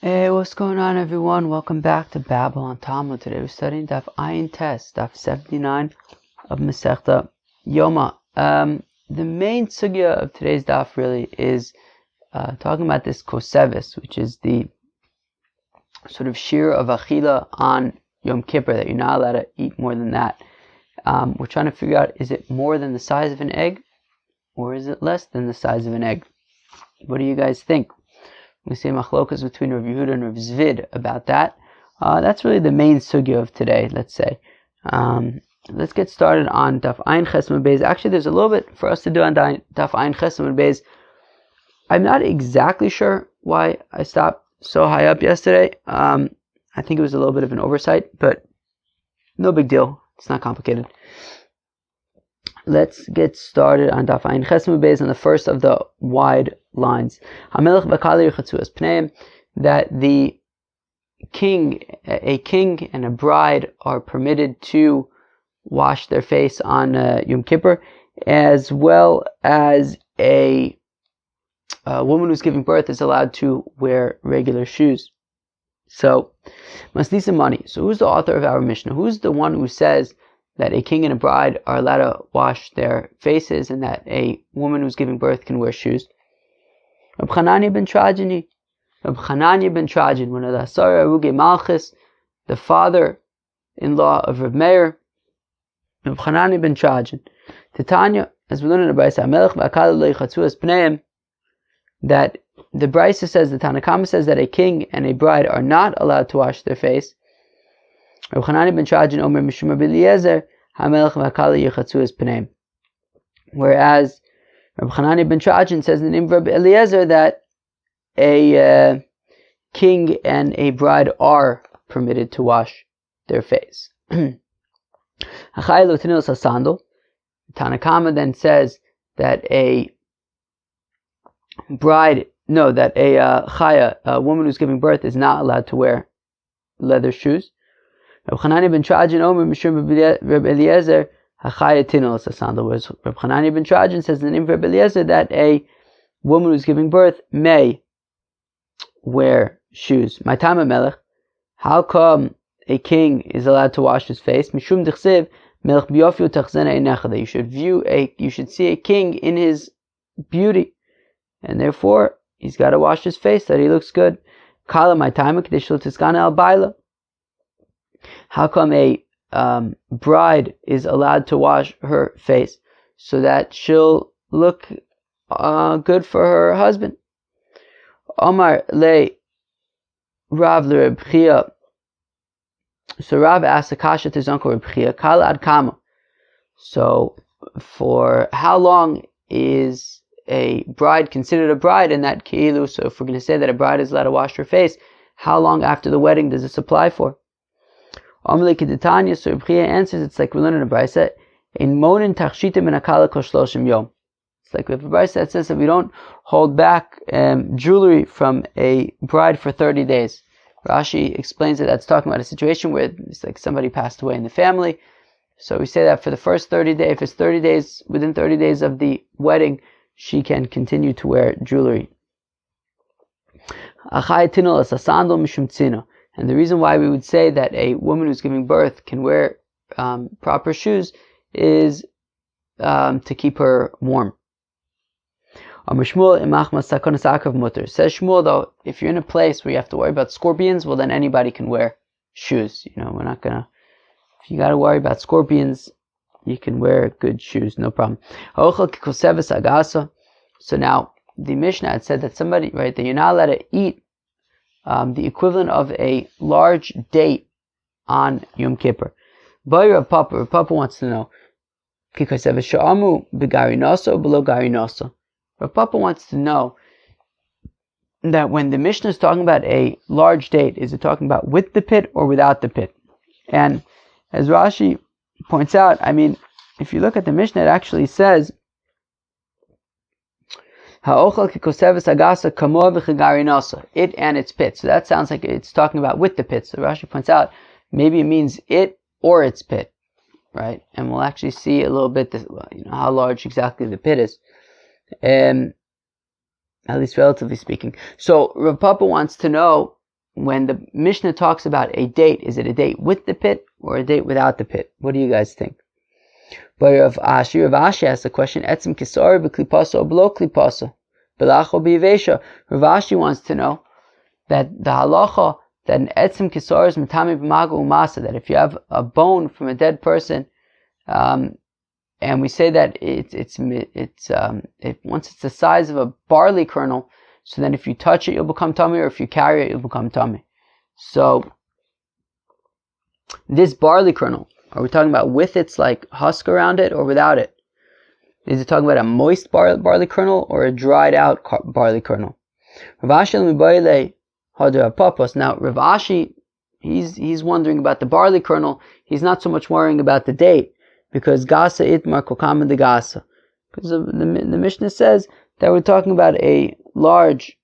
Hey, what's going on, everyone? Welcome back to Babylon Talmud. Today we're studying Daf Ayin Tes, Daf 79 of Masechta Yoma. The main sugya of today's daf really is talking about this Koseves, which is the sort of shear of Achila on Yom Kippur, that you're not allowed to eat more than that. We're trying to figure out, is it more than the size of an egg, or is it less than the size of an egg? What do you guys think? We see machlokas between Rav Yehuda and Rav Zvid about that. That's really the main sugya of today, let's say. Let's get started on Daf Ayin Ches Amud Beis. Actually, there's a little bit for us to do on Daf Ayin Ches Amud Beis. I'm not exactly sure why I stopped so high up yesterday. I think it was a little bit of an oversight, but no big deal. It's not complicated. Let's get started on Daf Ayin Ches Amud Beis on the first of the wide lines. That the king, a king and a bride are permitted to wash their face on Yom Kippur, as well as a woman who's giving birth is allowed to wear regular shoes. So, must need some money. So who's the author of our Mishnah? Who's the one who says that a king and a bride are allowed to wash their faces and that a woman who's giving birth can wear shoes? Reb Chananya ben Trajani, one of the Asara Aruge Malchus, the father-in-law of Reb Meir, Reb Chananya ben Trajan. Titania, as we learn in the Brisa, Melech v'akal lo yichatzu es pneim, that the Brisa says, the Tanna Kama says that a king and a bride are not allowed to wash their face. Reb Chananya ben Trajan omer mishum Rabbi Eliezer, hamelech v'akal lo yichatzu es pneim. Whereas Rabbi Chananya ben Trajan says in the name of Rabbi Eliezer that a king and a bride are permitted to wash their face. Tanna Kama then says that a chaya, a woman who's giving birth, is not allowed to wear leather shoes. Rabbi Chananya ben Trajan omer mishum Rabbi Eliezer, whereas Reb Chananya ben Trajan says in the name of Rabbi Eliezer that a woman who's giving birth may wear shoes. My time melech, how come a king is allowed to wash his face? Mishum dichsev melech biyofyu tachzena einecha, that you should see a king in his beauty, and therefore he's got to wash his face, that he looks good. Kala my time k'dei tiskana al baila. How come a bride is allowed to wash her face so that she'll look good for her husband? Omar le Rav le Reb Chia. So Rav asked Akasha to his uncle Reb Chia, Kala ad kama. So for how long is a bride considered a bride in that keilu? So if we're going to say that a bride is allowed to wash her face, how long after the wedding does this apply for? Amalei Kedetanya, so Reb Chia answers, it's like we learn in the Brisa, in monin tachshitim and akala kol shloshim yom. It's like we have a Brisa that says that we don't hold back jewelry from a bride for 30 days. Rashi explains that that's talking about a situation where it's like somebody passed away in the family. So we say that for the first 30 days, if it's 30 days, within 30 days of the wedding, she can continue to wear jewelry. Achai tinol as a sandal mishum tzina. And the reason why we would say that a woman who's giving birth can wear proper shoes is to keep her warm. Says Shmuel, though, if you're in a place where you have to worry about scorpions, well then anybody can wear shoes. We're not gonna, if you gotta worry about scorpions, you can wear good shoes, no problem. So now, the Mishnah had said that somebody, right, that you're not allowed to eat the equivalent of a large date on Yom Kippur. Rav Papa wants to know, Rav Papa wants to know that when the Mishnah is talking about a large date, is it talking about with the pit or without the pit? And as Rashi points out, I mean, if you look at the Mishnah, it actually says, it and its pit. So that sounds like it's talking about with the pit. So Rashi points out, maybe it means it or its pit, right? And we'll actually see a little bit how large exactly the pit is. At least relatively speaking. So Rav Papa wants to know when the Mishnah talks about a date, is it a date with the pit or a date without the pit? What do you guys think? But Rav Ashi asks the question, Etzim kisar b'klipasa or below klipasa? Belacho b'yivesha. Rav Ashi wants to know that the halacha, that an etzim kisar is mitami b'maga umasa, that if you have a bone from a dead person, and we say that once it's the size of a barley kernel, so then if you touch it, you'll become tummy, or if you carry it, you'll become tummy. So, this barley kernel, are we talking about with its like husk around it, or without it? Is it talking about a moist barley kernel, or a dried out barley kernel? Rav Ashi, now Rav Ashi, he's wondering about the barley kernel. He's not so much worrying about the date, because gasa itmar kokam de gasa. Because the Mishnah says that we're talking about a large,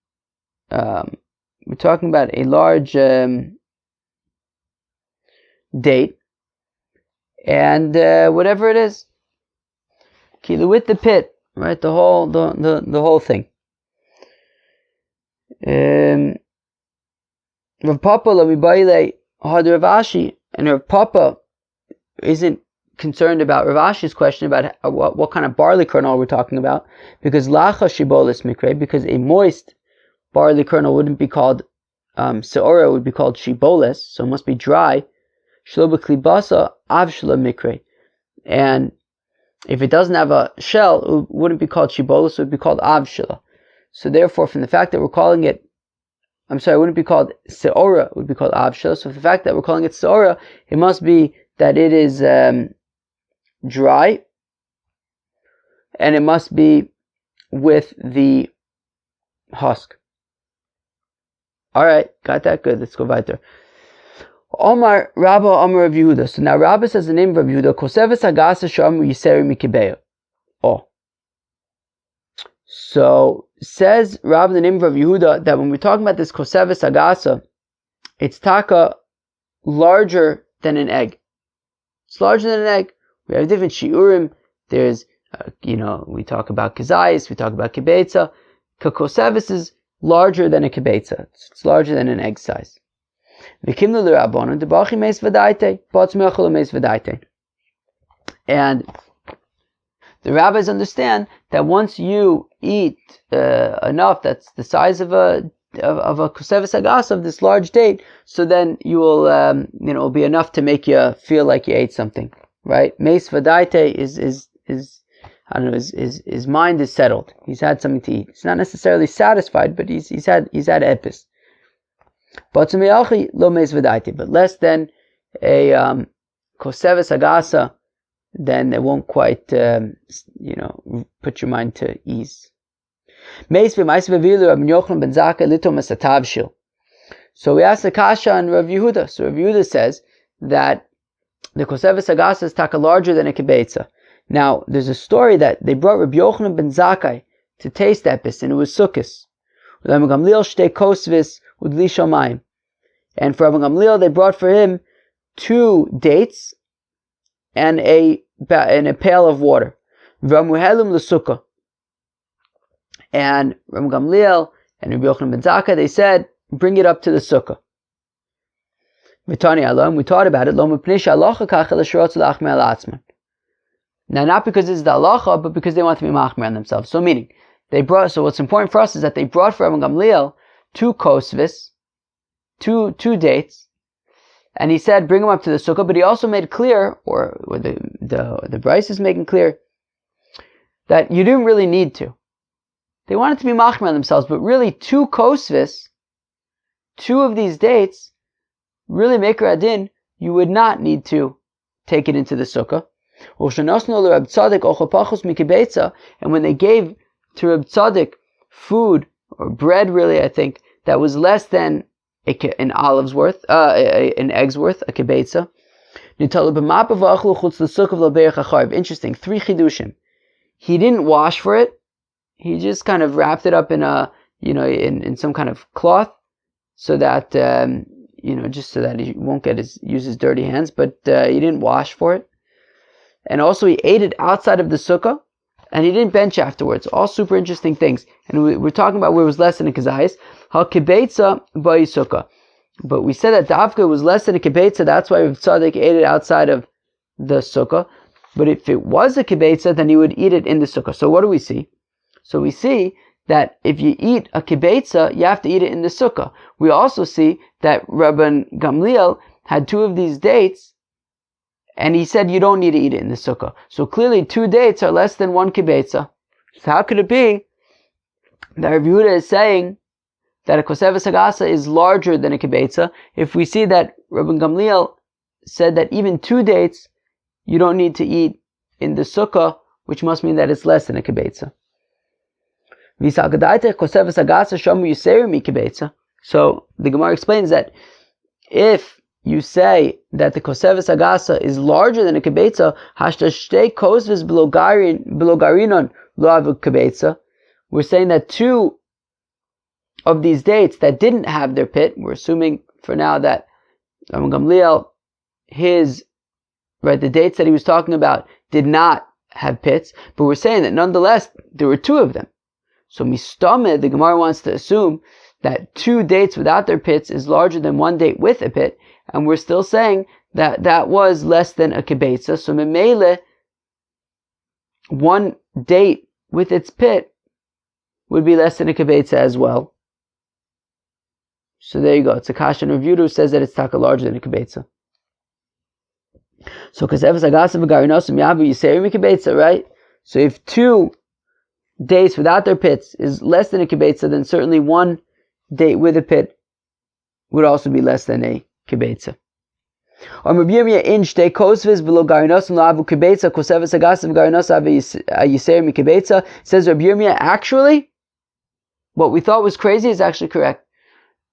date, and whatever it is, kilu with the pit, right? The whole thing. Rav Papa lamibayle had Rav Ashi, and Rav Papa isn't concerned about Rav Ashi's question about what kind of barley kernel we're talking about, because lacha shibolis mikre, because a moist barley kernel wouldn't be called seora, would be called shibolis, so it must be dry. Shlo b'klibasa av shlo mikre, and if it doesn't have a shell, it wouldn't be called shibolis, it would be called av shlo. So therefore, from the fact that we're calling it, it wouldn't be called seora, it would be called av shlo. So for the fact that we're calling it seora, it must be that it is dry, and it must be with the husk. Alright, got that? Good, let's go weiter. Omar Rabba Omar Rav Yehuda. So now Rabba says the name of Rav Yehuda, Koseves hagassa sham yiseri mikibeo. Oh. So says Rabba the name of Rav Yehuda that when we're talking about this Koseves hagassa, it's taka larger than an egg. It's larger than an egg. We have different shiurim. There's, we talk about kazayis, we talk about kibetza. Koseves is larger than a kibetza. It's larger than an egg size. And the rabbis understand that once you eat enough, that's the size of a koseves hagassa, of this large date, so then you will, it'll be enough to make you feel like you ate something, right? Meis v'daite is his mind is settled. He's had something to eat. He's not necessarily satisfied, but he's had epis. But less than a koseves hagassa, then it won't quite, put your mind to ease. So we asked the kasha on Rav Yehuda. So Rav Yehuda says that the koseves hagassa is taka larger than a kibetza. Now, there's a story that they brought Rabbi Yochanan ben Zakkai to taste epis, and it was sukkos. And for Rabbi Gamliel, they brought for him 2 dates and a pail of water. And Rabbi Gamliel and Rabbi Yochanan ben Zakkai, they said, bring it up to the sukkah. We taught about it. Now, not because it's the halacha, but because they want to be machmer on themselves. So meaning, so what's important for us is that they brought for Rabbi Gamliel 2 koseves, two dates, and he said, bring them up to the sukkah, but he also made clear, or the Bryce is making clear, that you didn't really need to. They wanted to be machmer on themselves, but really 2 koseves, 2 of these dates, really make adin, you would not need to take it into the sukkah. And when they gave to Reb Tzaddik food, or bread really, I think, that was less than an olive's worth, an egg's worth, a kibetza. Interesting, 3 chidushim. He didn't wash for it. He just kind of wrapped it up in in some kind of cloth, so that, just so that he won't use his dirty hands, but he didn't wash for it. And also he ate it outside of the sukkah, and he didn't bench afterwards. All super interesting things. And we're talking about where it was less than a kazayis. Ha kibetza by sukkah. But we said that Dafka was less than a kibetza, that's why Rav Tzadok ate it outside of the sukkah. But if it was a kibetza, then he would eat it in the sukkah. So what do we see? So we see that if you eat a kibetza, you have to eat it in the sukkah. We also see that Rabban Gamliel had 2 of these dates, and he said you don't need to eat it in the sukkah. So clearly 2 dates are less than 1 kibetza. So how could it be that Rav Yehuda is saying that a Koseves hagassa is larger than a kibetza, if we see that Rabban Gamliel said that even 2 dates you don't need to eat in the sukkah, which must mean that it's less than a kibetza. So the Gemara explains that if you say that the Koseves hagassa is larger than a kibetza, hashtay Koseves below garinon lo avu kibetza, we're saying that 2 of these dates that didn't have their pit, we're assuming for now that Gamliel, the dates that he was talking about did not have pits, but we're saying that nonetheless there were 2 of them. So mistame, the Gemara wants to assume that 2 dates without their pits is larger than 1 date with a pit, and we're still saying that that was less than a kibetza. So memele, 1 date with its pit would be less than a kibetza as well. So there you go. It's a kasha and Rav Yehuda who says that it's taka larger than a kibetza. So Koseves hagassa v'garinosim yavu yiseri mikibetza, right? So if 2 dates without their pits is less than a kibetza, then certainly 1 date with a pit would also be less than a kibetza. It says Rabbi Yirmiyah, actually, what we thought was crazy is actually correct.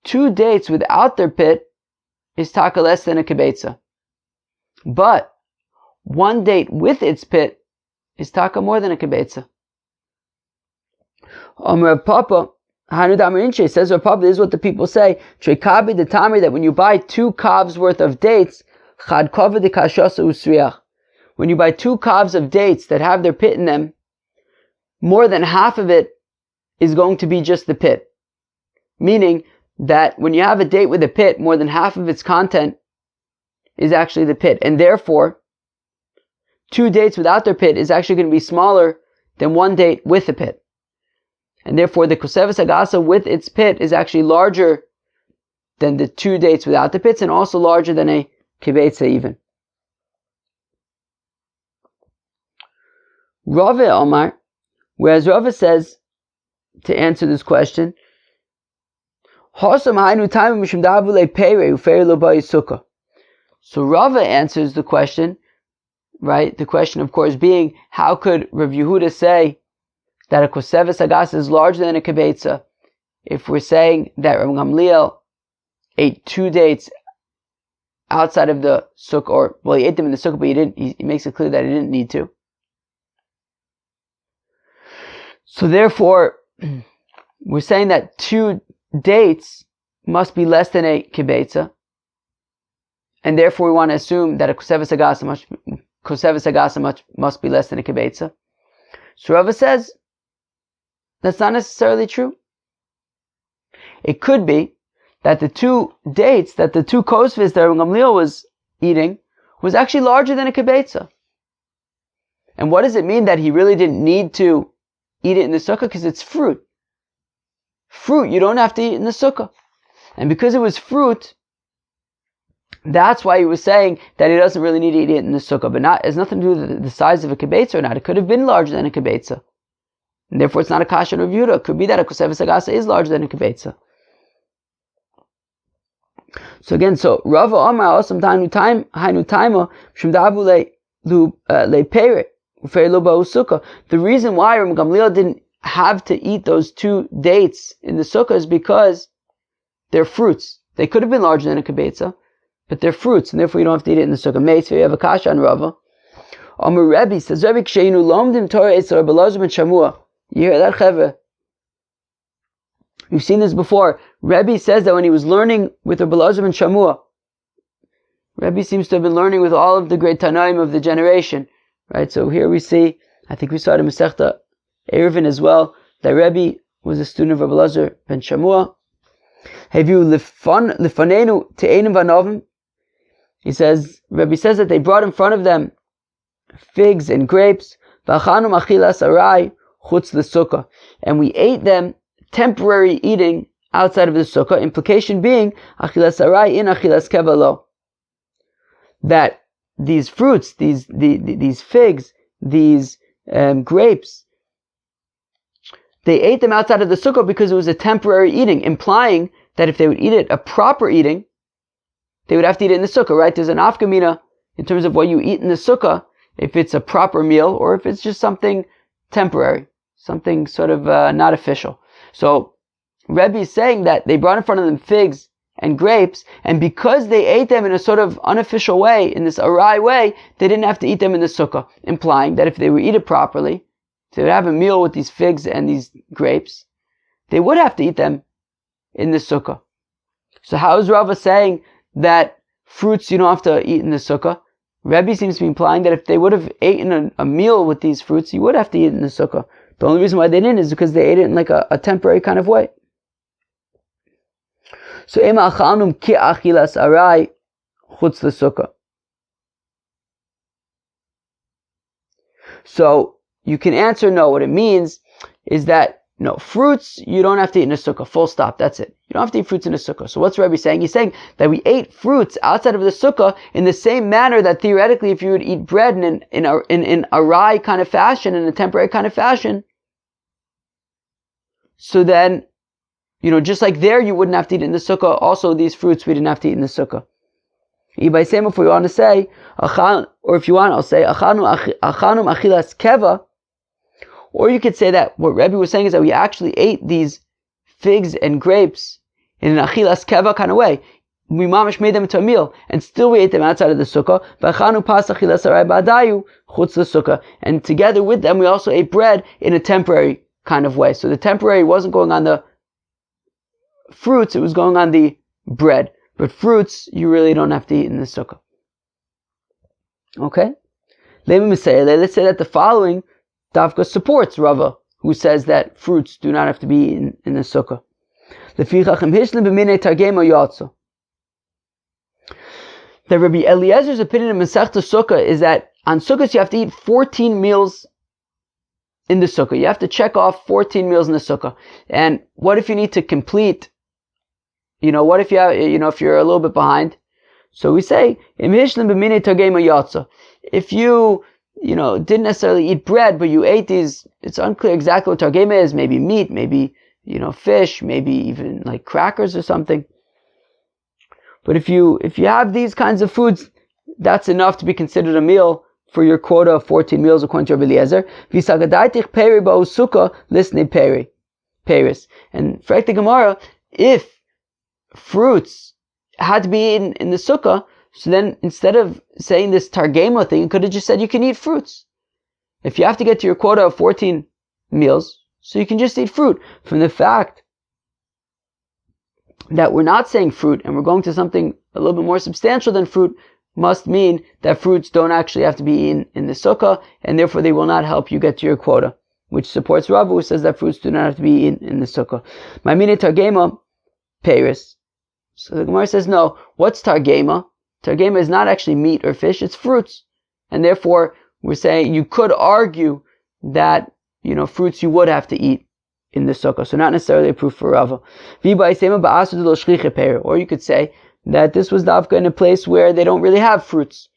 2 dates without their pit is taka less than a kibetza. But 1 date with its pit is taka more than a kibetza. Rav Papa, says Rav Papa, this is what the people say, Trekabi the Tamri, that when you buy 2 kavs worth of dates, Chad kava de kashasa usriach, when you buy 2 kavs of dates that have their pit in them, more than half of it is going to be just the pit. Meaning that when you have a date with a pit, more than half of its content is actually the pit. And therefore, 2 dates without their pit is actually going to be smaller than 1 date with a pit. And therefore, the Koseves hagassa with its pit is actually larger than the 2 dates without the pits, and also larger than a kibetza even. Rava Omar, whereas Rava says, to answer this question, so Rava answers the question, right? The question, of course, being, how could Rav Yehuda say that a Koseves hagassa is larger than a kibetza if we're saying that Rav Gamliel ate 2 dates outside of the sukkah, he ate them in the sukkah, but he makes it clear that he didn't need to. So therefore, we're saying that 2 dates must be less than a kibetza, and therefore we want to assume that a Koseves hagassa must be less than a kibetza. So Rava says that's not necessarily true. It could be that the 2 dates, that the 2 Koseves that Gamliel was eating was actually larger than a kibetza. And what does it mean that he really didn't need to eat it in the sukkah? Because it's fruit. Fruit, you don't have to eat in the sukkah. And because it was fruit, that's why he was saying that he doesn't really need to eat it in the sukkah. But it has nothing to do with the size of a kibetza or not. It could have been larger than a kibetza. And therefore it's not a kasha Rav Yehuda. It could be that a Koseves hagassa is larger than a kibetza. So again, Rava Amar Osam Hainu Taima Shemdavu Le Pere Ufer Lo Ba'u Sukkah. The reason why Rav Gamliel didn't have to eat those 2 dates in the sukkah is because they're fruits. They could have been larger than a kibetza, but they're fruits, and therefore you don't have to eat it in the sukkah. Mate, so you have a kasha on Rava. Amar Rebbe says, Rebbe Ksheinu Lomdim Torah Esar Belazim and Shamua. You hear that, Chevre? You've seen this before. Rebbe says that when he was learning with Rabbi Elazar and Shamua, Rebbe seems to have been learning with all of the great Tanaim of the generation, right? So here we see, I think we saw it in Masechta Eruvin as well, that Rebbe was a student of Rabbi Elazar ben Shamua. He says, Rabbi says that they brought in front of them figs and grapes, and we ate them, temporary eating outside of the sukkah. Implication being achilas arai in achilas keva lo. That these fruits, these figs, these grapes, they ate them outside of the sukkah because it was a temporary eating, implying that if they would eat it a proper eating, they would have to eat it in the sukkah, right? There's an afkamina in terms of what you eat in the sukkah, if it's a proper meal or if it's just something temporary, something sort of not official. So Rebbe is saying that they brought in front of them figs and grapes, and because they ate them in a sort of unofficial way, in this arai way, they didn't have to eat them in the sukkah, implying that if they would eat it properly, if they would have a meal with these figs and these grapes, they would have to eat them in the sukkah. So how is Rava saying that fruits you don't have to eat in the sukkah? Rebbe seems to be implying that if they would have eaten a meal with these fruits, you would have to eat it in the sukkah. The only reason why they didn't is because they ate it in like a temporary kind of way. So ema achalnum ki achilas arai chutz l'sukkah. So you can answer no. What it means is that no, fruits you don't have to eat in a sukkah. Full stop. That's it. You don't have to eat fruits in a sukkah. So what's Rebbe saying? He's saying that we ate fruits outside of the sukkah in the same manner that theoretically, if you would eat bread in a rye kind of fashion, in a temporary kind of fashion, so then, just like there you wouldn't have to eat in the sukkah. Also, these fruits we didn't have to eat in the sukkah. If you want to say, or if you want, I'll say achanum achilas keva. Or you could say that what Rebbe was saying is that we actually ate these figs and grapes in an achilas keva kind of way. We mamish made them into a meal, and still we ate them outside of the sukkah. And together with them, we also ate bread in a temporary kind of way. So the temporary wasn't going on the fruits, it was going on the bread. But fruits, you really don't have to eat in the sukkah. Okay? Let's say that the following Davka supports Rava, who says that fruits do not have to be in the sukkah. The Rabbi Eliezer's opinion in Masechta Sukkah is that on Sukkot you have to eat 14 meals in the sukkah. You have to check off 14 meals in the sukkah. And what if you need to complete? What if you have, if you're a little bit behind? So we say, if you didn't necessarily eat bread, but you ate these, it's unclear exactly what targema is, maybe meat, maybe, fish, maybe even like crackers or something. But if you have these kinds of foods, that's enough to be considered a meal for your quota of 14 meals according to Rabbi Eliezer. And for the Gemara, if fruits had to be eaten in the sukkah, so then instead of saying this targema thing, you could have just said you can eat fruits. If you have to get to your quota of 14 meals, so you can just eat fruit. From the fact that we're not saying fruit and we're going to something a little bit more substantial than fruit, must mean that fruits don't actually have to be eaten in the sukkah, and therefore they will not help you get to your quota, which supports Rava, who says that fruits do not have to be eaten in the sukkah. Ma'amine targema, Paris. So the Gemara says, no, what's targema? Targema is not actually meat or fish, it's fruits. And therefore, we're saying you could argue that, fruits you would have to eat in the sukkah. So not necessarily a proof for Rava. Or you could say that this was davka in a place where they don't really have fruits.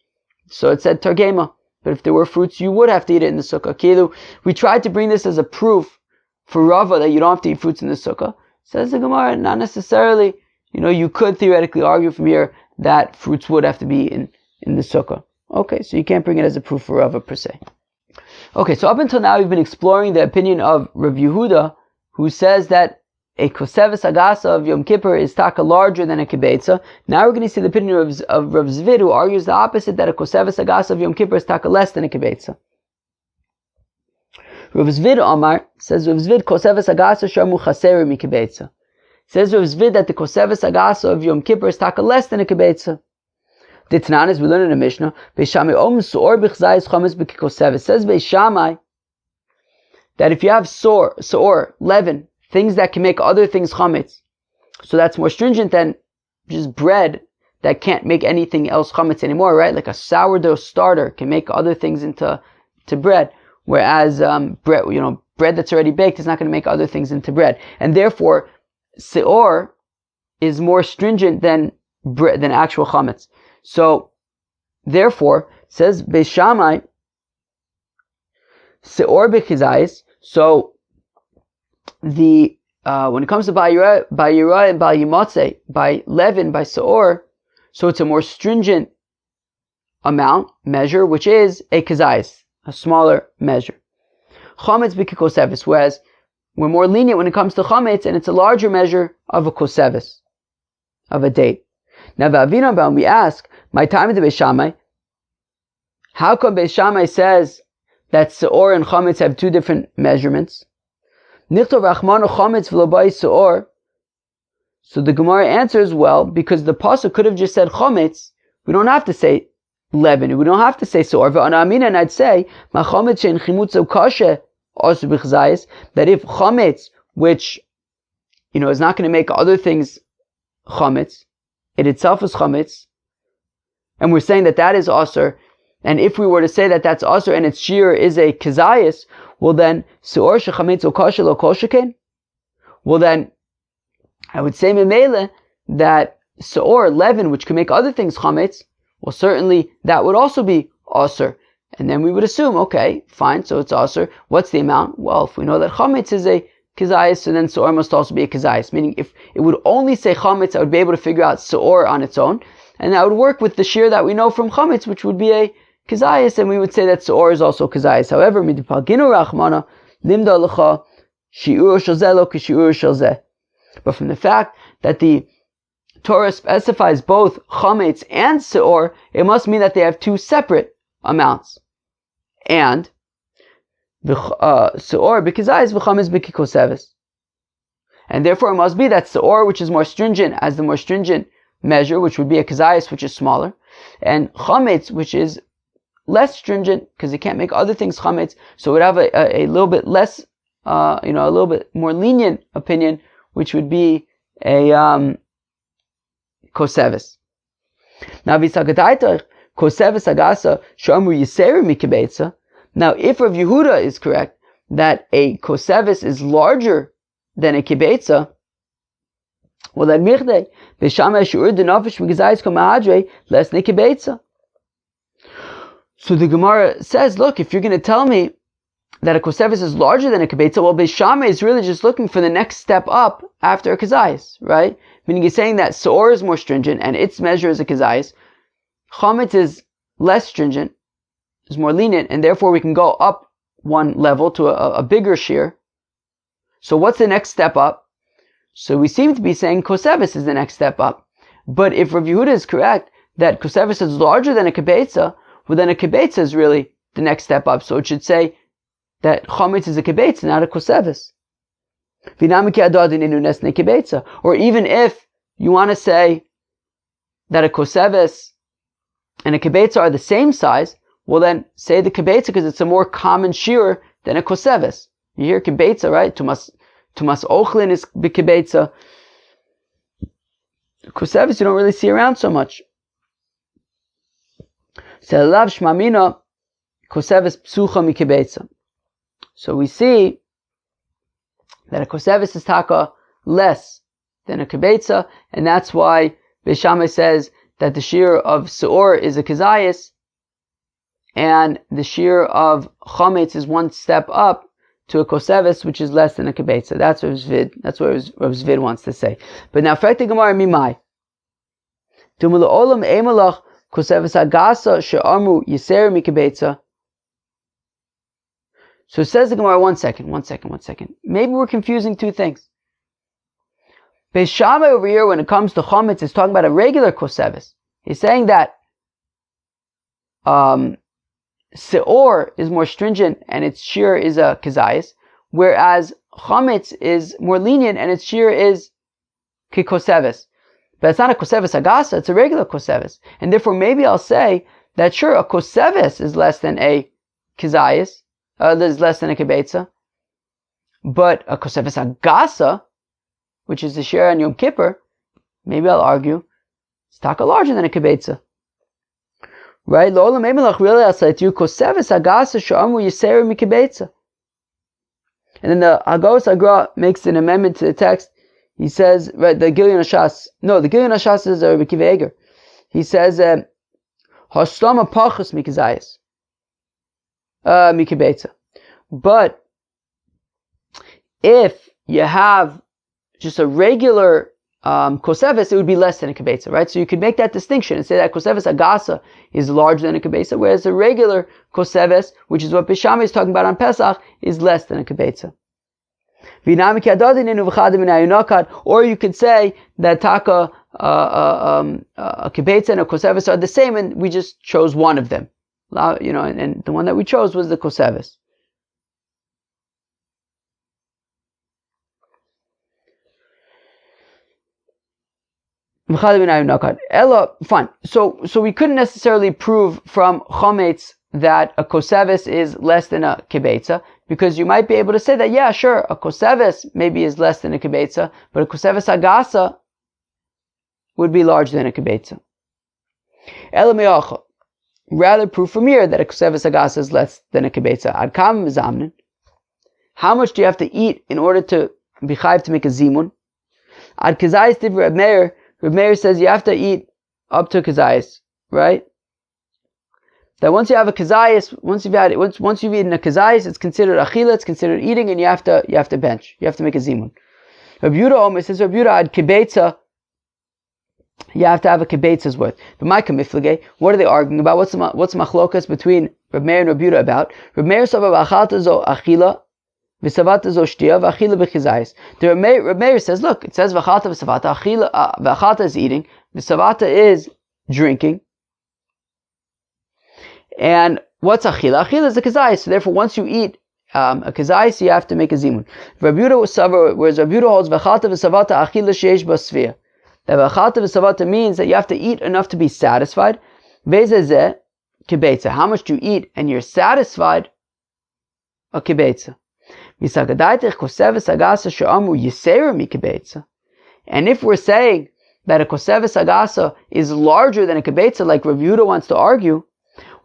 So it said targema. But if there were fruits, you would have to eat it in the sukkah. Kilu, we tried to bring this as a proof for Rava that you don't have to eat fruits in the sukkah. Says the Gemara, not necessarily. You could theoretically argue from here that fruits would have to be in the sukkah. Okay, so you can't bring it as a proof for Rava per se. Okay, so up until now we've been exploring the opinion of Rav Yehuda, who says that a Koseves hagassa of Yom Kippur is taka larger than a kibetza. Now we're going to see the opinion of Rav Zvid, who argues the opposite, that a Koseves hagassa of Yom Kippur is taka less than a kibetza. Rav Zvid Omar says, Rav Zvid Koseves hagassa shamu chaseru mi kibetza. Says Rav Zvid that the Koseves hagassa of Yom Kippur is taka less than a kibetza. The Tanan, we learn in the Mishnah, Beishamai om suor b'chzayis chometz b'kikoseves. Says Beishamai that if you have suor, leaven, things that can make other things chometz, So that's more stringent than just bread that can't make anything else chametz anymore, right? Like a sourdough starter can make other things into bread, whereas bread that's already baked is not going to make other things into bread, and therefore seor is more stringent than bread, than actual chametz. So therefore, says Beis Shammai, seor bechizayis. So the when it comes to by Yirah and by Yimatze, by leaven, by seor, so it's a more stringent measure, which is a kazayis, a smaller measure. Chametz b'Koseves, whereas we're more lenient when it comes to chametz, and it's a larger measure of a Koseves, of a date. Now, when we ask, my time is the Beis Shammai, how come Beis Shammai says that seor and chametz have two different measurements? Nichtov rachmanu chametz v'lo bai seor. So the Gemara answers, well, because the pasuk could have just said chametz, we don't have to say leaven, we don't have to say seor. And I'd say, ma chametz she'en chimutzav kashe also b'chzayis, that if chametz, which is not going to make other things chametz, it itself is chametz, and we're saying that is aser, and if we were to say that that's aser and its shear is a kazayis, well then seor shechametz o kashe lo kol sheken. Well then I would say memele that seor, leaven, which can make other things chametz, well certainly that would also be aser. And then we would assume, okay, fine, so it's aser. What's the amount? Well, if we know that chametz is a kizayis, so then seor must also be a kizayis. Meaning, if it would only say chametz, I would be able to figure out seor on its own, and that would work with the shear that we know from chametz, which would be a kizayis, and we would say that seor is also kizayis. However, midipalginu rachmana limda lecha shiur shel zeh lo kishiur shel zeh. But from the fact that the Torah specifies both chametz and seor, it must mean that they have two separate amounts. And seor b'kizayis v'chametz b'Koseves. And therefore it must be that seor, which is more stringent, as the more stringent measure, which would be a kizayis, which is smaller, and chametz, which is less stringent, because it can't make other things chametz, so it would have a little bit less, a little bit more lenient opinion, which would be a Koseves. Now, v'sagadaitach Koseves hagassa shamru yiseru mikibetza. Now, if Rav Yehuda is correct that a Koseves is larger than a kibetza, well then mirde Beis Shammai shiur denafish mikizayis komahadre less ne kibetza. So the Gemara says, look, if you're going to tell me that a Koseves is larger than a kibetza, well, Beis Shammai is really just looking for the next step up after a kazayis, right? Meaning he's saying that seor is more stringent and its measure is a kazayis. Chametz is less stringent, is more lenient, and therefore we can go up one level to a bigger shear. So what's the next step up? So we seem to be saying Koseves is the next step up. But if Rav Yehuda is correct that Koseves is larger than a kibetza, well then a kibetza is really the next step up. So it should say that chametz is a kibetza, not a Koseves. Or even if you want to say that a Koseves and a kibetza are the same size, well then say the kibetza because it's a more common shear than a Koseves. You hear kibetza, right? Tumas ochlin is kibetza. Koseves you don't really see around so much. So we see that a Koseves is taka less than a kibetza, and that's why Beis Shammai says that the shear of seor is a kazayis, and the shear of chametz is one step up to a Koseves, which is less than a kibetza. That's what Rav Zvid wants to say. But now, Frekti Gemara Mimai. Tumul olam emalach Koseves hagassa she'amru yiser mikibetza. So it says the Gemara, one second. Maybe we're confusing two things. Beis Shammai over here, when it comes to chametz, is talking about a regular Koseves. He's saying that seor is more stringent and its shear is a kazayis, whereas chametz is more lenient and its shear is Koseves. But it's not a Koseves hagassa, it's a regular Koseves. And therefore maybe I'll say that sure, a Koseves is less than a kazayis, is less than a kibetza, but a Koseves hagassa which is the share on Yom Kippur, maybe I'll argue, it's taka larger than a kibetza. Right? Lo'olam emelach really I'll say to you, Koseves hagassa she'amru yiseru mikibetza. And then the Hagos Agra makes an amendment to the text. He says, right, the Gilyon Hashas is Rabbi Akiva Eger. He says, Hashlama pachos mikizayis, mikibetza. But if you have just a regular Koseves, it would be less than a kibetza, right? So you could make that distinction and say that Koseves hagassa is larger than a kibetza, whereas the regular Koseves, which is what Bishama is talking about on Pesach, is less than a kibetza. Or you could say that taka, a kibetza and a Koseves are the same, and we just chose one of them. And the one that we chose was the Koseves. Fine. So we couldn't necessarily prove from Chometz that a Koseves is less than a kibetza, because you might be able to say that, yeah, sure, a Koseves maybe is less than a kibetza, but a Koseves hagassa would be larger than a kibetza. Rather prove from here that a Koseves hagassa is less than a kibetza. How much do you have to eat in order to be chayiv to make a zimun? Ad kazayis div Reb Meir. Reb Meir says you have to eat up to kazayis, right? That once you have a kazayis, once you've eaten a kazayis, it's considered achila, it's considered eating, and you have to bench. You have to make a zimun. Reb Yehuda Omer says Reb Yehuda ad kibetza, you have to have a kibetza's worth. But my kamiflage, what are they arguing about? What's machlokas between Reb Meir and Reb Yehuda about? Reb Meir savar v'achalta zo achila, v'savata zo shtiya, v'achila b'chizayis. The Reb Meir says, look, it says v'achalta v'savata, achila, v'achalta is eating, v'savata is drinking. And what's achila? Achila is a kazayis. So therefore, once you eat a kazayis, you have to make a zimun. Rabbi Yehuda, whereas Rabbi Yehuda holds v'achalta v'savata achila sheish basvia. That v'achalta v'savata means that you have to eat enough to be satisfied. Ve'zeh kibetza. How much do you eat and you're satisfied? A kibetza. Misagadaitich koseves hagassa she'amru yiseru mi kibetza. And if we're saying that a koseves hagassa is larger than a kibetza, like Rabbi Yehuda wants to argue,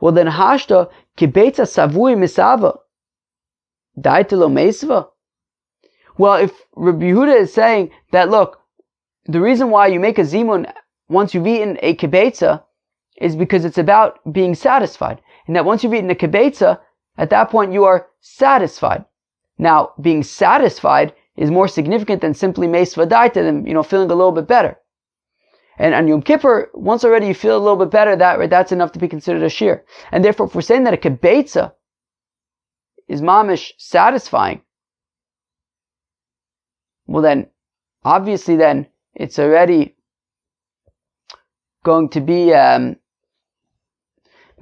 well then hashta kibetza savui misava daitilo meisva. Well, if Rabbi Yehuda is saying that, look, the reason why you make a zimun once you've eaten a kibetza is because it's about being satisfied, and that once you've eaten a kibetza, at that point you are satisfied. Now, being satisfied is more significant than simply meisva daita, than feeling a little bit better. And on Yom Kippur, once already you feel a little bit better, that's enough to be considered a shir. And therefore, if we're saying that a kibetza is mamish satisfying, well then, obviously then, it's already going to be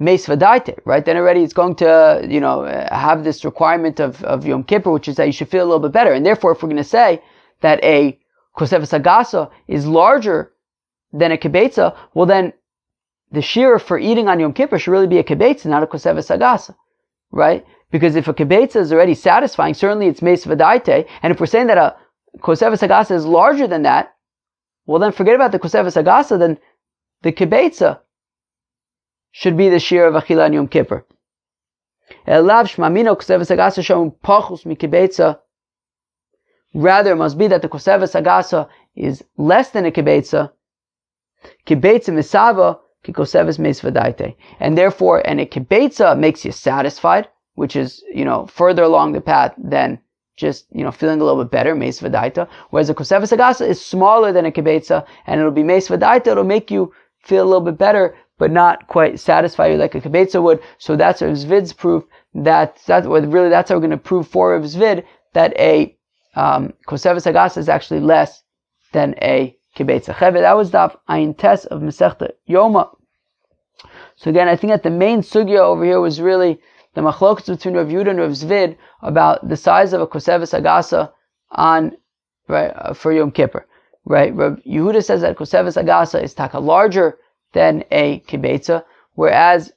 meisva daite, right? Then already it's going to, have this requirement of Yom Kippur, which is that you should feel a little bit better. And therefore, if we're going to say that a Koseves hagassa is larger than a kibetza, well then, the shir for eating on Yom Kippur should really be a kibetza, not a Koseves hagassa, right? Because if a kibetza is already satisfying, certainly it's meisva daite, and if we're saying that a Koseves hagassa is larger than that, well then forget about the Koseves hagassa, then the kibetza should be the shir of achila on Yom Kippur. Rather, it must be that the Koseves hagassa is less than a kibetza. Kibetza misava ki Koseves meisva daite. And therefore, a kibetza makes you satisfied, which is, further along the path than just, feeling a little bit better, meisva daita. Whereas a Koseves hagassa is smaller than a kibetza, and it'll be meisva daita, it'll make you feel a little bit better, but not quite satisfy you like a kibetza would. So that's Rav Zvid's proof, that's how we're going to prove for Rav Zvid that a Koseves hagassa is actually less than a kibetza. That was daf ayin tes of Masechta Yoma. So again, I think that the main sugya over here was really the machlokas between Rav Yehuda and Rav Zvid about the size of a Koseves hagassa for Yom Kippur. Right? Rav Yehuda says that Koseves hagassa is taka larger than a kibetza, whereas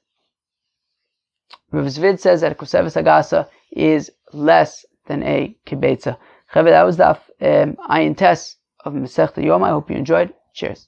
Rav Zvid says that Koseves hagassa is less than a kibetza. That was the ayin tes of Masechta Yoma. I hope you enjoyed. Cheers.